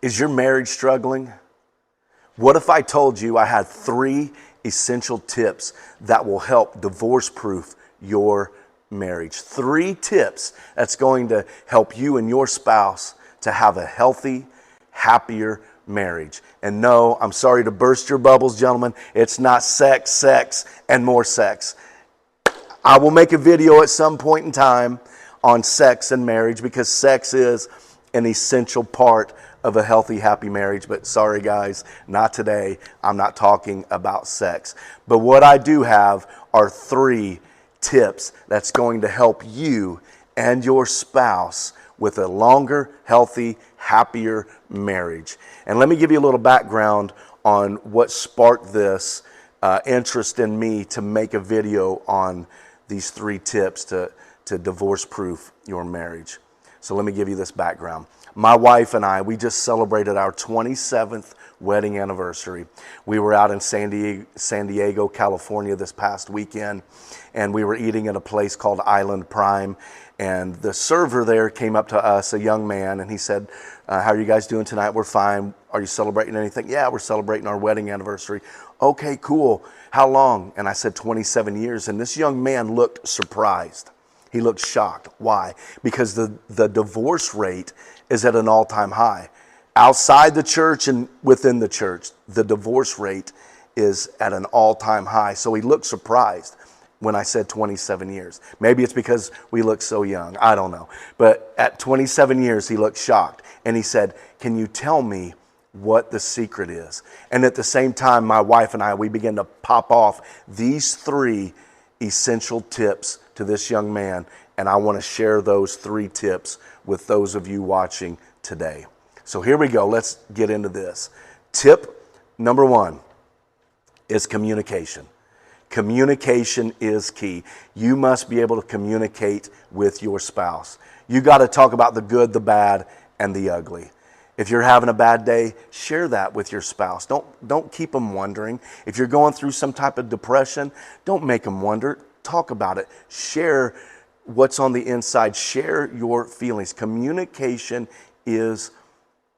Is your marriage struggling? What if I told you I had 3 essential tips that will help divorce-proof your marriage? 3 tips that's going to help you and your spouse to have a healthy, happier marriage. And no, I'm sorry to burst your bubbles, gentlemen. It's not sex, sex, and more sex. I will make a video at some point in time on sex and marriage because sex is an essential part of a healthy, happy marriage. But sorry guys, not today. I'm not talking about sex. But what I do have are 3 tips that's going to help you and your spouse with a longer, healthy, happier marriage. And let me give you a little background on what sparked this interest in me to make a video on these 3 tips to divorce-proof your marriage. So let me give you this background. My wife and I, we just celebrated our 27th wedding anniversary. We were out in San Diego, California this past weekend, and we were eating at a place called Island Prime. And the server there came up to us, a young man, and he said, how are you guys doing tonight? We're fine. Are you celebrating anything? Yeah, we're celebrating our wedding anniversary. Okay, cool. How long? And I said 27 years. And this young man looked surprised. He looked shocked. Why? Because the divorce rate is at an all-time high. Outside the church and within the church, the divorce rate is at an all-time high. So he looked surprised when I said 27 years. Maybe it's because we look so young. I don't know. But at 27 years, he looked shocked. And he said, can you tell me what the secret is? And at the same time, my wife and I, we began to pop off these 3 essential tips to this young man. And I want to share those 3 tips with those of you watching today. So here we go. Let's get into this. Tip number 1 is communication. Communication is key. You must be able to communicate with your spouse. You got to talk about the good, the bad, and the ugly. If you're having a bad day, share that with your spouse. Don't keep them wondering. If you're going through some type of depression, don't make them wonder. Talk about it. Share what's on the inside. Share your feelings. Communication is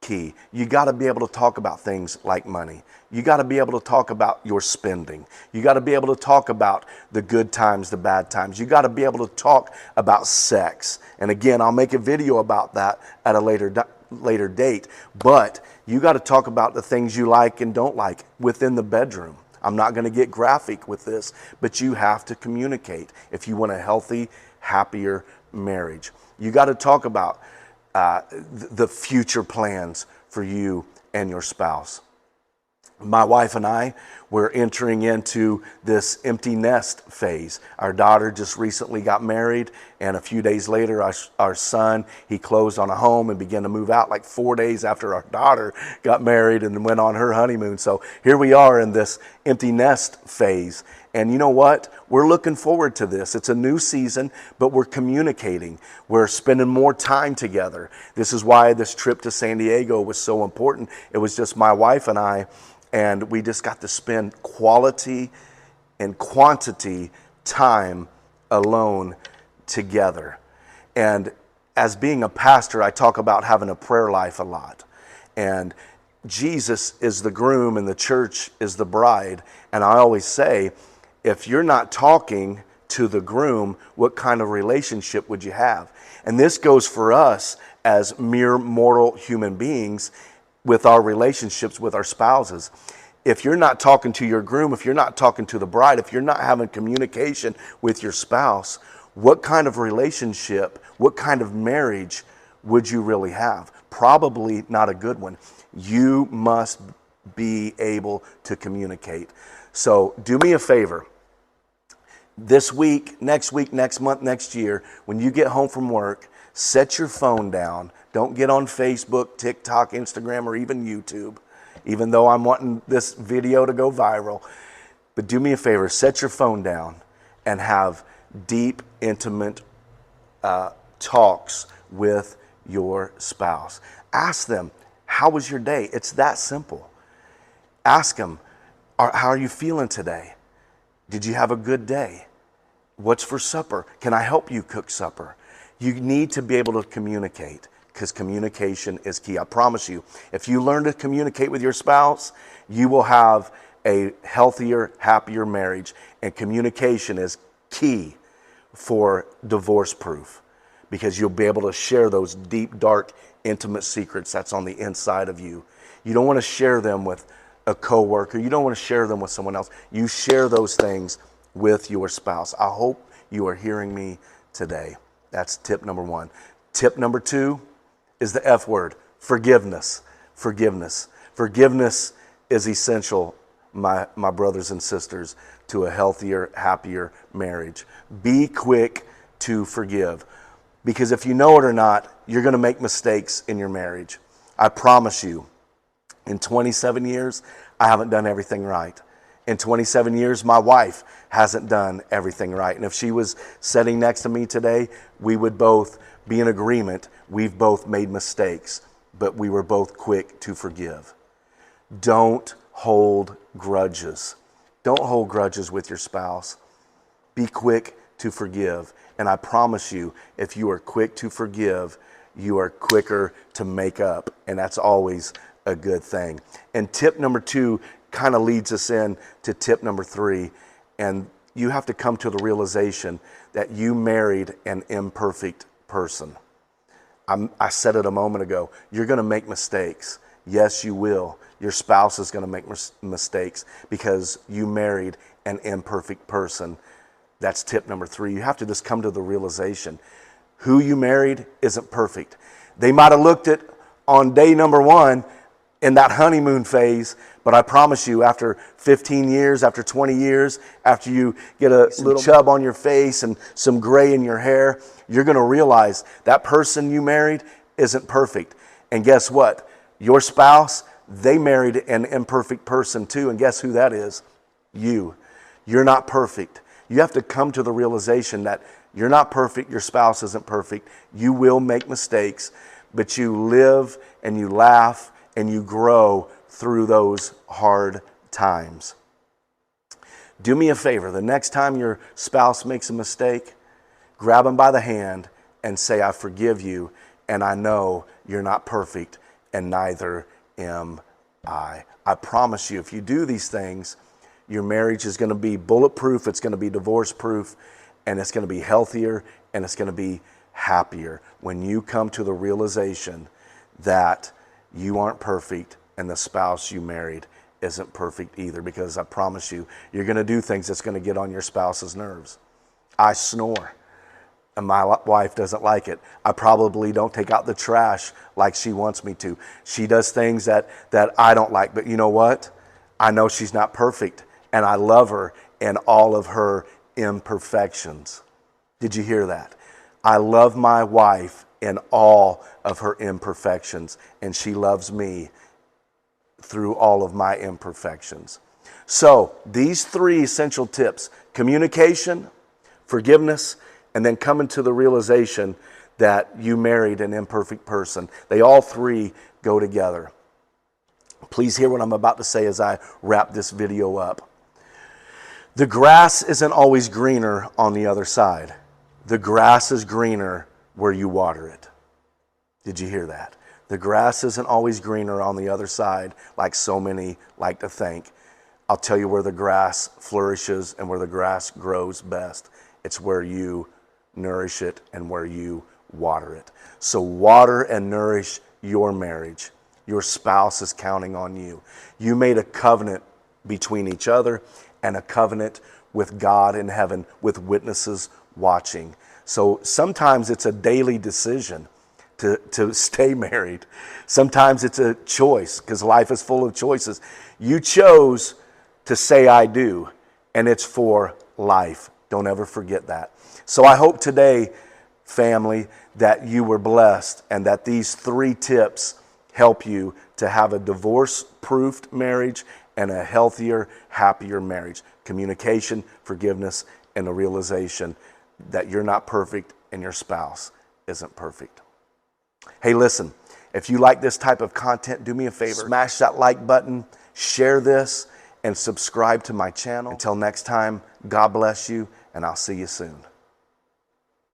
key. You got to be able to talk about things like money. You got to be able to talk about your spending. You got to be able to talk about the good times, the bad times. You got to be able to talk about sex. And again, I'll make a video about that at a later date. But you got to talk about the things you like and don't like within the bedroom. I'm not going to get graphic with this, but you have to communicate if you want a healthy, happier marriage. You got to talk about the future plans for you and your spouse. My wife and I, we're entering into this empty nest phase. Our daughter just recently got married, and a few days later, our son, he closed on a home and began to move out like 4 days after our daughter got married and went on her honeymoon. So here we are in this empty nest phase. And you know what? We're looking forward to this. It's a new season, but we're communicating. We're spending more time together. This is why this trip to San Diego was so important. It was just my wife and I, and we just got to spend quality and quantity time alone together. And as being a pastor, I talk about having a prayer life a lot. And Jesus is the groom and the church is the bride. And I always say, if you're not talking to the groom, what kind of relationship would you have? And this goes for us as mere mortal human beings with our relationships with our spouses. If you're not talking to your groom, if you're not talking to the bride, if you're not having communication with your spouse, what kind of relationship, what kind of marriage would you really have? Probably not a good one. You must be able to communicate. So do me a favor. This week, next month, next year, when you get home from work, set your phone down. Don't get on Facebook, TikTok, Instagram, or even YouTube, even though I'm wanting this video to go viral. But do me a favor, set your phone down and have deep, intimate talks with your spouse. Ask them, how was your day? It's that simple. Ask them, how are you feeling today? Did you have a good day? What's for supper? Can I help you cook supper? You need to be able to communicate. because communication is key. I promise you, if you learn to communicate with your spouse, you will have a healthier, happier marriage. And communication is key for divorce proof, because you'll be able to share those deep, dark, intimate secrets that's on the inside of you. You don't want to share them with a coworker. You don't want to share them with someone else. You share those things with your spouse. I hope you are hearing me today. That's tip number one. Tip number two is the F word, forgiveness. Forgiveness. Forgiveness is essential, my brothers and sisters, to a healthier, happier marriage. Be quick to forgive, because if you know it or not, you're going to make mistakes in your marriage. I promise you, in 27 years, I haven't done everything right. In 27 years, my wife hasn't done everything right. And if she was sitting next to me today, we would both be in agreement. We've both made mistakes, but we were both quick to forgive. Don't hold grudges. Don't hold grudges with your spouse. Be quick to forgive. And I promise you, if you are quick to forgive, you are quicker to make up. And that's always a good thing. And tip number two kind of leads us in to tip number three. And you have to come to the realization that you married an imperfect person. I said it a moment ago. You're going to make mistakes. Yes, you will. Your spouse is going to make mistakes because you married an imperfect person. That's tip number three. You have to just come to the realization who you married isn't perfect. They might have looked at on day number one in that honeymoon phase, but I promise you, after 15 years, after 20 years, after you get a little chub on your face and some gray in your hair, you're going to realize that person you married isn't perfect. And guess what? Your spouse, they married an imperfect person too. And guess who that is? You. You're not perfect. You have to come to the realization that you're not perfect. Your spouse isn't perfect. You will make mistakes, but you live and you laugh and you grow through those hard times. Do me a favor. The next time your spouse makes a mistake, grab them by the hand and say, I forgive you, and I know you're not perfect, and neither am I. I promise you, if you do these things, your marriage is going to be bulletproof, it's going to be divorce-proof, and it's going to be healthier, and it's going to be happier when you come to the realization that you aren't perfect and the spouse you married isn't perfect either. Because I promise you, you're going to do things that's going to get on your spouse's nerves. I snore, and my wife doesn't like it. I probably don't take out the trash like she wants me to. She does things that I don't like. But you know what? I know she's not perfect, and I love her in all of her imperfections. Did you hear that? I love my wife in all of her imperfections, and she loves me through all of my imperfections. So these three essential tips: communication, forgiveness, and then coming to the realization that you married an imperfect person. They all three go together. Please hear what I'm about to say as I wrap this video up. The grass isn't always greener on the other side. The grass is greener where you water it. Did you hear that? The grass isn't always greener on the other side like so many like to think. I'll tell you where the grass flourishes and where the grass grows best. It's where you nourish it and where you water it. So water and nourish your marriage. Your spouse is counting on you. You made a covenant between each other and a covenant with God in heaven with witnesses watching. So sometimes it's a daily decision to stay married. Sometimes it's a choice, because life is full of choices. You chose to say I do, and it's for life. Don't ever forget that. So I hope today, family, that you were blessed and that these three tips help you to have a divorce-proofed marriage and a healthier, happier marriage. Communication, forgiveness, and the realization that you're not perfect and your spouse isn't perfect. Hey, listen, if you like this type of content, do me a favor. Smash that like button, share this, and subscribe to my channel. Until next time, God bless you, and I'll see you soon.